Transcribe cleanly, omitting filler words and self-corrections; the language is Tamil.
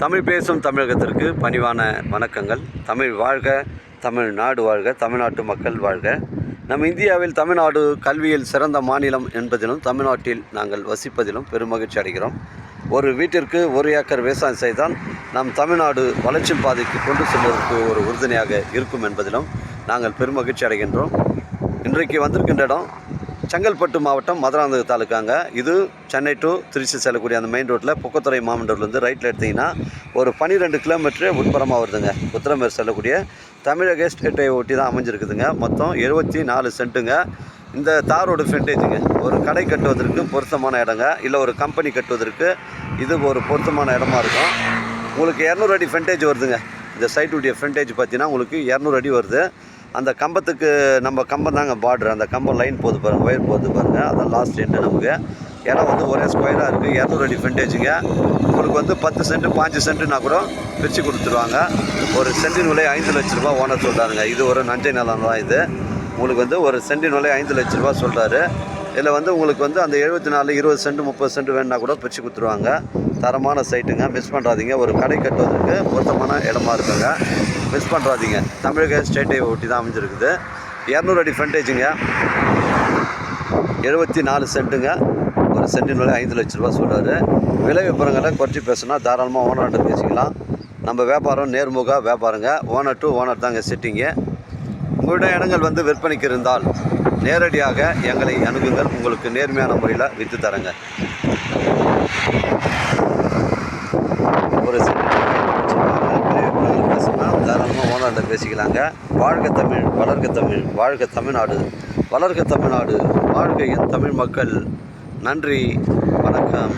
தமிழ் பேசும் தமிழகத்திற்கு பணிவான வணக்கங்கள். தமிழ் வாழ்க, தமிழ்நாடு வாழ்க, தமிழ்நாட்டு மக்கள் வாழ்க. நம் இந்தியாவில் தமிழ்நாடு கல்வியில் சிறந்த மாநிலம் என்பதிலும் தமிழ்நாட்டில் நாங்கள் வசிப்பதிலும் பெருமகிழ்ச்சி அடைகிறோம். ஒரு வீட்டிற்கு 1 ஏக்கர் விவசாயம் செய்தால் நம் தமிழ்நாடு வளர்ச்சி பாதைக்கு கொண்டு செல்வதற்கு ஒரு உறுதுணையாக இருக்கும் என்பதிலும் நாங்கள் பெருமகிழ்ச்சி அடைகின்றோம். இன்றைக்கு வந்திருக்கின்ற இடம் செங்கல்பட்டு மாவட்டம் மதுராந்தக தாலுக்காங்க. இது சென்னை டு திருச்சி செல்லக்கூடிய அந்த மெயின் ரோட்டில் புக்கத்துறை மாமண்டூர்லேருந்து ரைட்டில் எடுத்திங்கன்னா ஒரு 12 கிலோமீட்டரு உட்புறமாக வருதுங்க. உத்திரமேர் செல்லக்கூடிய தமிழக ஸ்டேட்டை ஒட்டி தான் அமைஞ்சிருக்குதுங்க. மொத்தம் 74 சென்ட்டுங்க. இந்த தாரோடு ஃப்ரண்டேஜுங்க. ஒரு கடை கட்டுவதற்கு பொருத்தமான இடங்க, இல்லை ஒரு கம்பெனி கட்டுவதற்கு இது ஒரு பொருத்தமான இடமா இருக்கும். உங்களுக்கு 200 அடி ஃப்ரண்டேஜ் வருதுங்க. இந்த சைட்டுடைய ஃப்ரண்டேஜ் பார்த்தீங்கன்னா உங்களுக்கு 200 அடி வருது. அந்த கம்பத்துக்கு நம்ம கம்பம் தாங்க பார்டர், அந்த கம்பம் லைன் போகுது பாருங்கள், ஒயர் போகுது பாருங்கள், அதான் லாஸ்ட் எண்டு. நமக்கு இடம் வந்து ஒரே ஸ்கொயராக இருக்குது. 200 அடி ஃப்ரண்டேஜுங்க. உங்களுக்கு வந்து 10 சென்ட் 5 சென்ட்டுனா கூட பிரித்து கொடுத்துருவாங்க. ஒரு சென்டின் விலை 5 லட்ச ரூபா ஓனர் சொல்கிறாருங்க. இது ஒரு நஞ்சை நிலம் தான். இது உங்களுக்கு வந்து ஒரு சென்டின் விலை 5 லட்ச ரூபா சொல்கிறாரு. இதில் வந்து உங்களுக்கு வந்து அந்த 74 20 சென்ட் 30 சென்ட் வேணுன்னா கூட பிரித்து கொடுத்துருவாங்க. தரமான சைட்டுங்க, மிஸ் பண்ணுறாதீங்க. ஒரு கடை கட்டுவதற்கு பொருத்தமான இடமா இருக்குங்க, மிஸ் பண்ணுறாதீங்க. தமிழக ஸ்டேட்டை ஒட்டி தான் அமைஞ்சிருக்குது. 200 அடி ஃப்ரண்டேஜுங்க, 74 சென்ட்டுங்க. ஒரு சென்டின் விலை 5 லட்ச ரூபா சொல்கிறாரு. விலை விவரங்களை குறைச்சி பேசுனா தாராளமாக ஓனர்கிட்ட பேசிக்கலாம். நம்ம வியாபாரம் நேர்முக வியாபாரங்க. ஓனர் டு ஓனர் தாங்க செட்டிங்கு. உங்களுடைய இடங்கள் வந்து விற்பனைக்கு இருந்தால் நேரடியாக எங்களை அணுகுங்கள். உங்களுக்கு நேர்மையான முறையில் விற்று தரங்க. ஒரு பேசினா தாராளமாக ஓனர்கிட்ட பேசிக்கலாங்க. வாழ்க தமிழ், வளர்க தமிழ், வாழ்க தமிழ்நாடு, வளர்க தமிழ்நாடு, வாழ்க என் தமிழ் மக்கள். நன்றி, வணக்கம்.